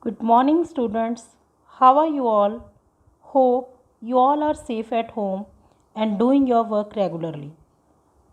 Good morning, students. How are you all? Hope you all are safe at home and doing your work regularly.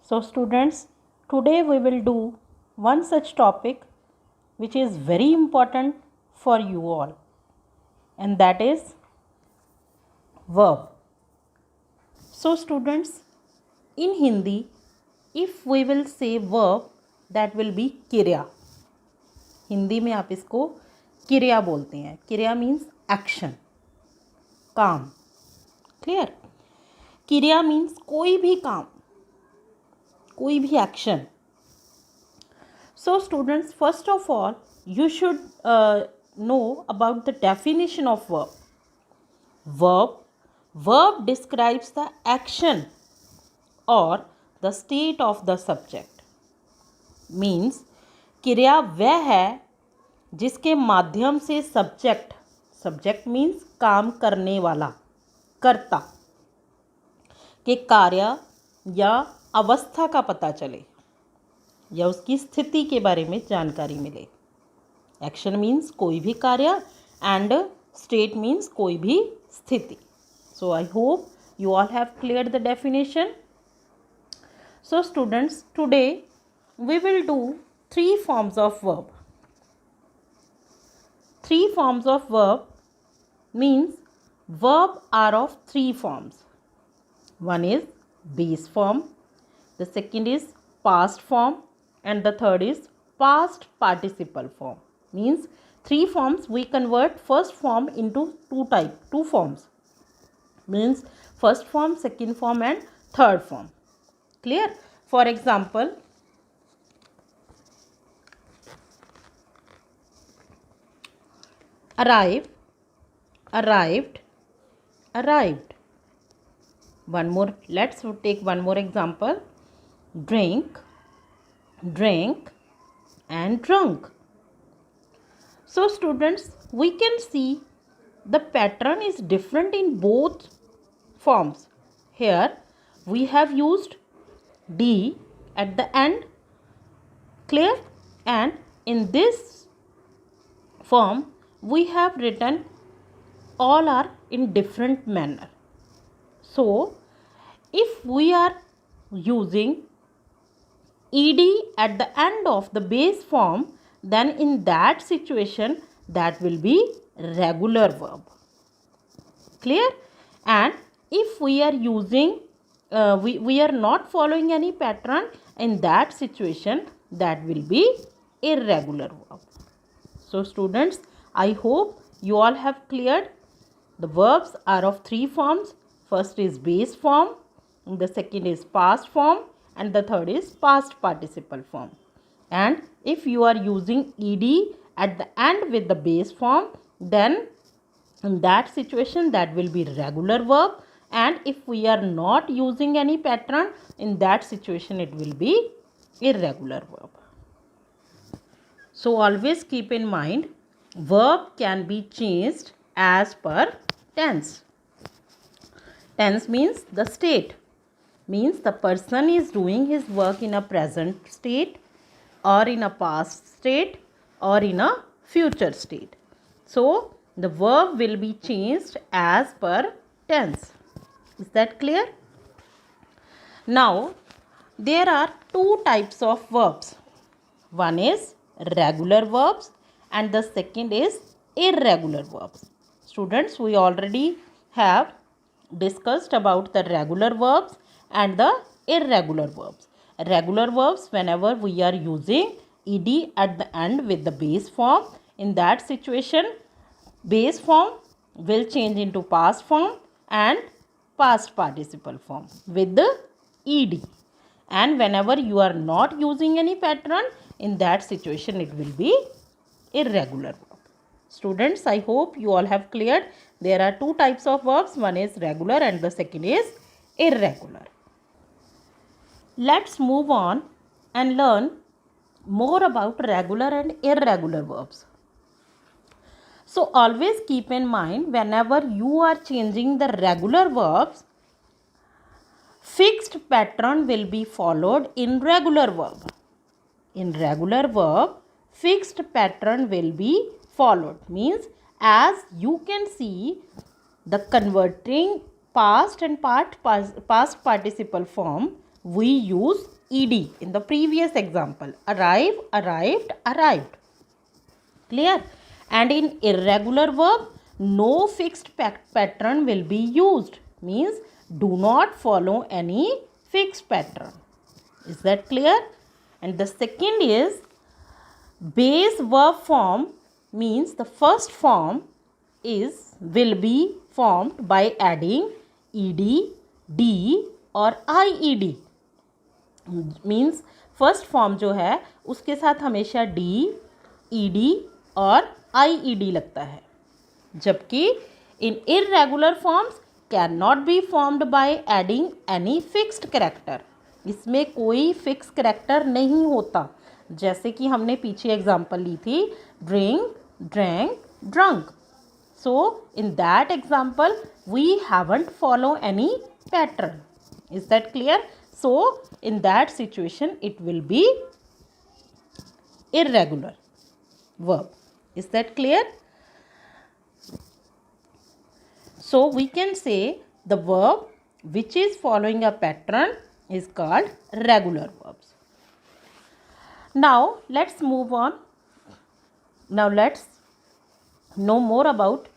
So, students, today we will do one such topic which is very important for you all, and that is verb. So, students, in Hindi, if we will say verb, that will be क्रिया. हिंदी में आप इसको क्रिया बोलते हैं. क्रिया means action, काम. Clear. क्रिया मीन्स कोई भी काम, कोई भी action. So students, first of all you should know about the definition of verb. Verb describes the action or the state of the subject. Means क्रिया वह है जिसके माध्यम से सब्जेक्ट मीन्स काम करने वाला, कर्ता के कार्य या अवस्था का पता चले या उसकी स्थिति के बारे में जानकारी मिले. एक्शन मीन्स कोई भी कार्य एंड स्टेट मीन्स कोई भी स्थिति. So I hope you all have cleared the definition. So students, today we will do 3 forms of verb. 3 forms of verb means verb are of 3 forms. One is base form, the second is past form, and the third is past participle form. Means 3 forms. We convert first form into 2 forms. Means first form, second form and third form. Clear? For example, arrive, arrived, arrived. One more, let's take one more example. Drink, drank and drunk. So students, we can see the pattern is different in both forms. Here we have used D at the end. Clear? And in this form we have written all are in different manner. So if we are using ed at the end of the base form, then in that situation that will be regular verb. Clear? And if we are using we are not following any pattern, in that situation that will be irregular verb. So students, I hope you all have cleared. The verbs are of 3 forms. First is base form, the second is past form, and the third is past participle form. And if you are using ed at the end with the base form, then in that situation that will be regular verb. And if we are not using any pattern, in that situation it will be irregular verb. So always keep in mind, verb can be changed as per tense. Tense means the state, means the person is doing his work in a present state or in a past state or in a future state. So the verb will be changed as per tense. Is that clear? Now there are 2 types of verbs. One is regular verbs and the second is irregular verbs. Students, we already have discussed about the regular verbs and the irregular verbs. Regular verbs, whenever we are using ed at the end with the base form, in that situation base form will change into past form and past participle form with the ed. And whenever you are not using any pattern, in that situation it will be irregular verb. Students, I hope you all have cleared. There are 2 types of verbs. One is regular and the second is irregular. Let's move on and learn more about regular and irregular verbs. So always keep in mind, whenever you are changing the regular verbs, fixed pattern will be followed in regular verb. In regular verb, fixed pattern will be followed. Means as you can see, the converting past and past participle form, we use ed in the previous example. Arrive, arrived, arrived. Clear? And in irregular verb, no fixed pattern will be used. Means do not follow any fixed pattern. Is that clear? And the second is base verb form. Means the first form will be formed by adding ed, d और ied. Means first form जो है उसके साथ हमेशा D, ED और IED लगता है, जबकि in irregular forms can not be formed by adding any fixed character. इसमें कोई फिक्स कैरेक्टर नहीं होता. जैसे कि हमने पीछे एग्जांपल ली थी drink, drank, drunk. So in that example we haven't follow any pattern. Is that clear? So in that situation it will be irregular verb. Is that clear? So we can say the verb which is following a pattern is called regular verbs. Now let's move on. Now let's know more about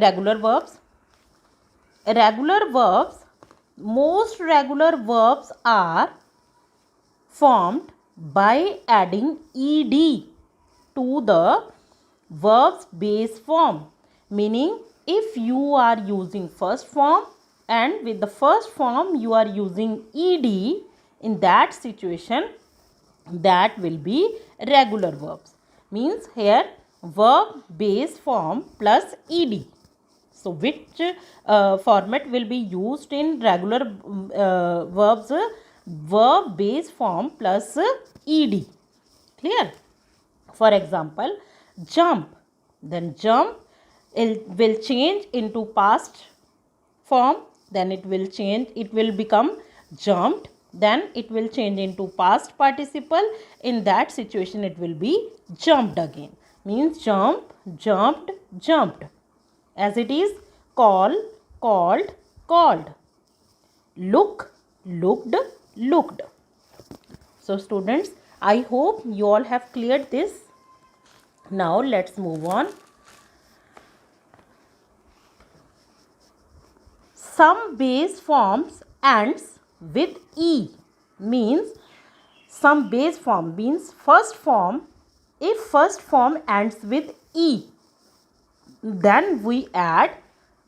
regular verbs. Regular verbs, most regular verbs are formed by adding ed to the verb's base form. Meaning if you are using first form and with the first form you are using ed, in that situation that will be regular verbs. Means here verb base form plus ed. So which format will be used in regular verbs? Verb base form plus ed. Clear? For example, jump. Then jump will change into past form. Then it will become jumped. Then it will change into past participle. In that situation it will be jumped again. Means jump, jumped, jumped. As it is call, called, called. Look, looked, looked. So students, I hope you all have cleared this. Now let's move on. Some base forms ends with e. Means some base form means first form. If first form ends with e, then we add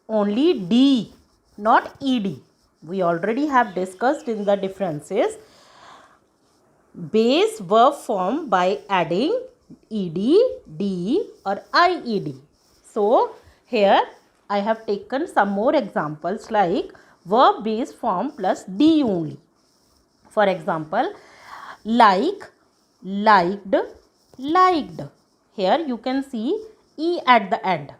only d, not ed. We already have discussed in the differences. Base verb form by adding ed, d or ied. So here I have taken some more examples like verb base form plus d only. For example, like, liked, liked. Here you can see e at the end.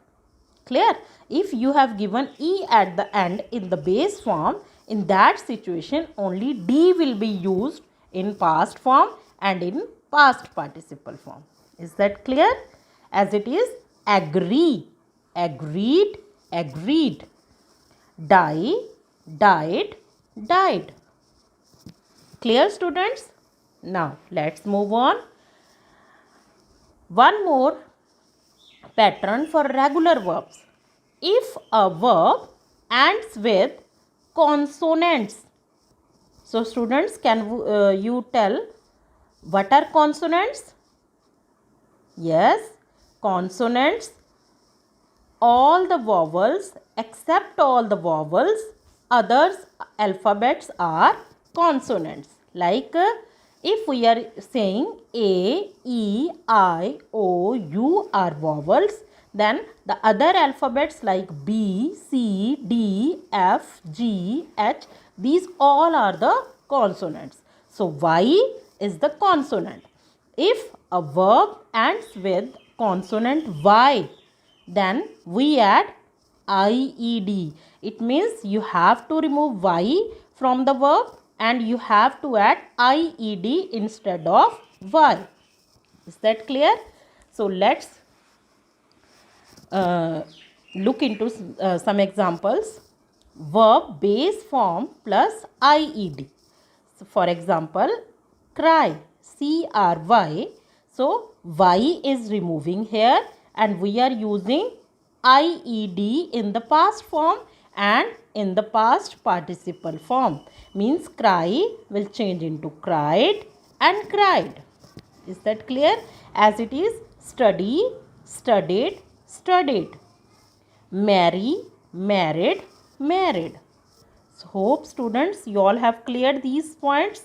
Clear? If you have given e at the end in the base form, in that situation only d will be used in past form and in past participle form. Is that clear? As it is agree, agreed, agreed. Die, died, died. Clear students? Now let's move on. One more pattern for regular verbs. If a verb ends with consonants. So students, can you tell what are consonants? Yes, consonants, all the vowels except all the vowels, others alphabets are consonants. Like if we are saying A, E, I, O, U are vowels, then the other alphabets like B, C, D, F, G, H, these all are the consonants. So Y is the consonant. If a verb ends with consonant Y, then we add IED. It means you have to remove Y from the verb and you have to add IED instead of Y. Is that clear? So let's uh, look into some examples. Verb base form plus IED. So for example, cry, CRY. So Y is removing here and we are using IED in the past form and in the past participle form. Means cry will change into cried and cried. Is that clear? As it is study, studied, studied. Marry, married, married. So hope students you all have cleared these points.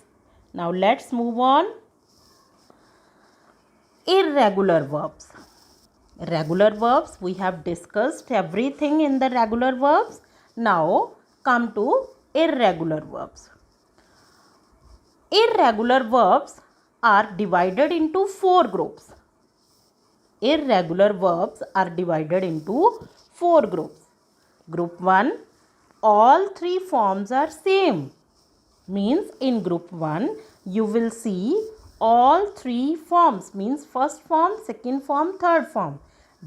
Now let's move on. Irregular verbs. Regular verbs, we have discussed everything in the regular verbs. Now come to irregular verbs. Irregular verbs are divided into 4 groups. Irregular verbs are divided into 4 groups. Group 1, all 3 forms are same. Means in group 1, you will see all 3 forms. Means first form, second form, third form.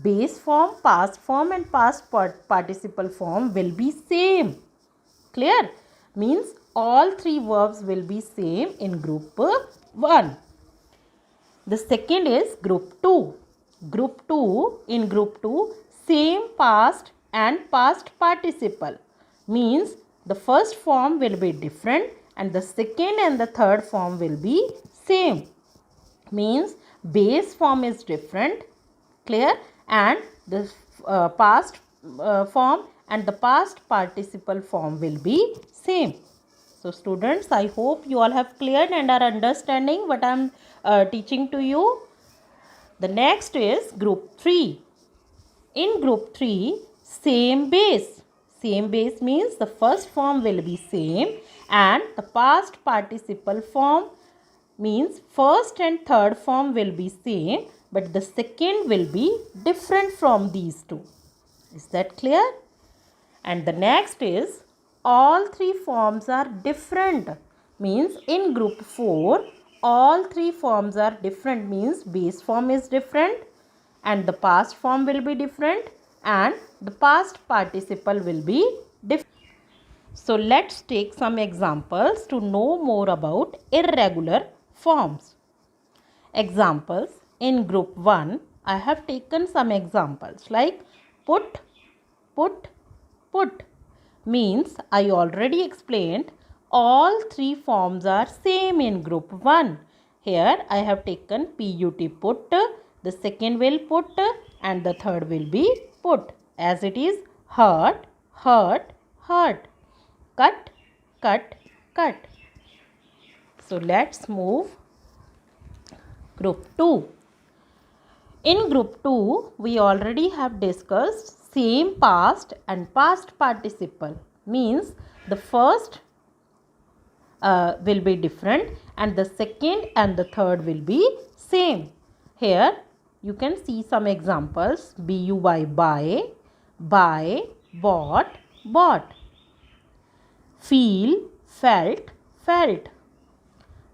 Base form, past form and past participle form will be same. Clear? Means all 3 verbs will be same in group 1. The second is group 2. Group 2, in group 2, same past and past participle. Means the first form will be different and the second and the third form will be same. Means base form is different. Clear? And the past form and the past participle form will be same. So students, I hope you all have cleared and are understanding what I am teaching to you. The next is group 3. In group 3, same base. Same base means the first form will be same and the past participle form means first and third form will be same but the second will be different from these two. Is that clear? And the next is all 3 forms are different. Means in group 4, all 3 forms are different. Means base form is different and the past form will be different and the past participle will be different. So let's take some examples to know more about irregular forms. Examples. In group 1, I have taken some examples like put, put, put. Means I already explained all 3 forms are same in group 1. Here I have taken PUT put, the second will put and the third will be put. As it is hurt, hurt, hurt. Cut, cut, cut. So let's move group 2. In group 2, we already have discussed same past and past participle. Means the first will be different and the second and the third will be same. Here you can see some examples. BUY buy, bought, bought. Feel, felt, felt.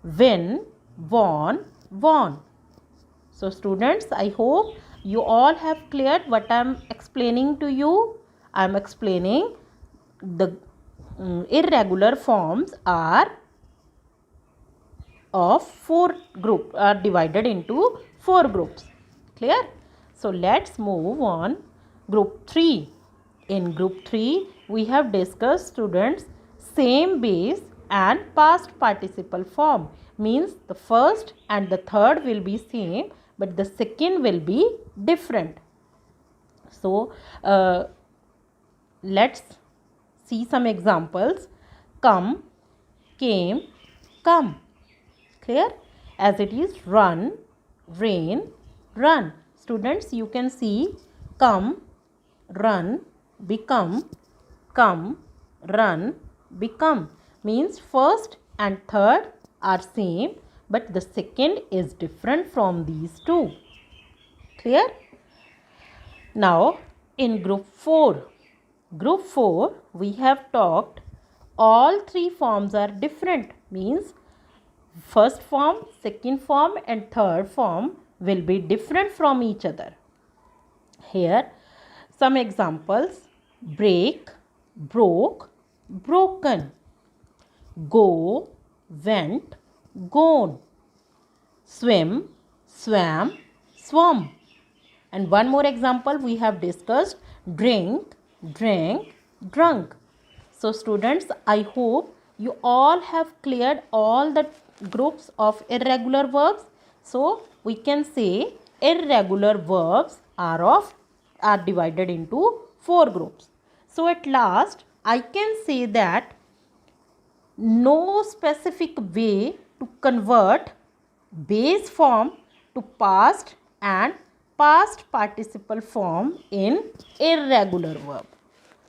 Win, won, won. So students, I hope you all have cleared what I am explaining to you. I am explaining the irregular forms are of 4 groups, are divided into 4 groups. Clear? So let's move on. Group 3. In group 3, we have discussed students same base and past participle form. Means the first and the third will be same but the second will be different. So let's see some examples. Come, came, come. Clear? As it is run, rain, run. Students, you can see come, run, become, come, run, become. Means first and third are same but the second is different from these two. Clear? Now in group 4. Group 4, we have talked all 3 forms are different. Means first form, second form and third form will be different from each other. Here Some examples: break, broke, broken, go, went, gone, swim, swam, swum. And one more example we have discussed: drink, drank, drunk. So students, I hope you all have cleared all the groups of irregular verbs. So we can say irregular verbs are divided into 4 groups. So at last I can say that no specific way to convert base form to past and past participle form in irregular verb.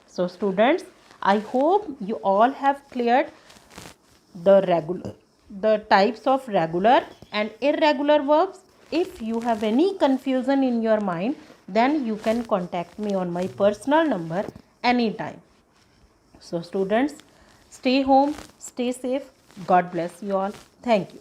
So students, I hope you all have cleared the types of regular and irregular verbs. If you have any confusion in your mind, then you can contact me on my personal number anytime. So students, stay home, stay safe. God bless you all. Thank you.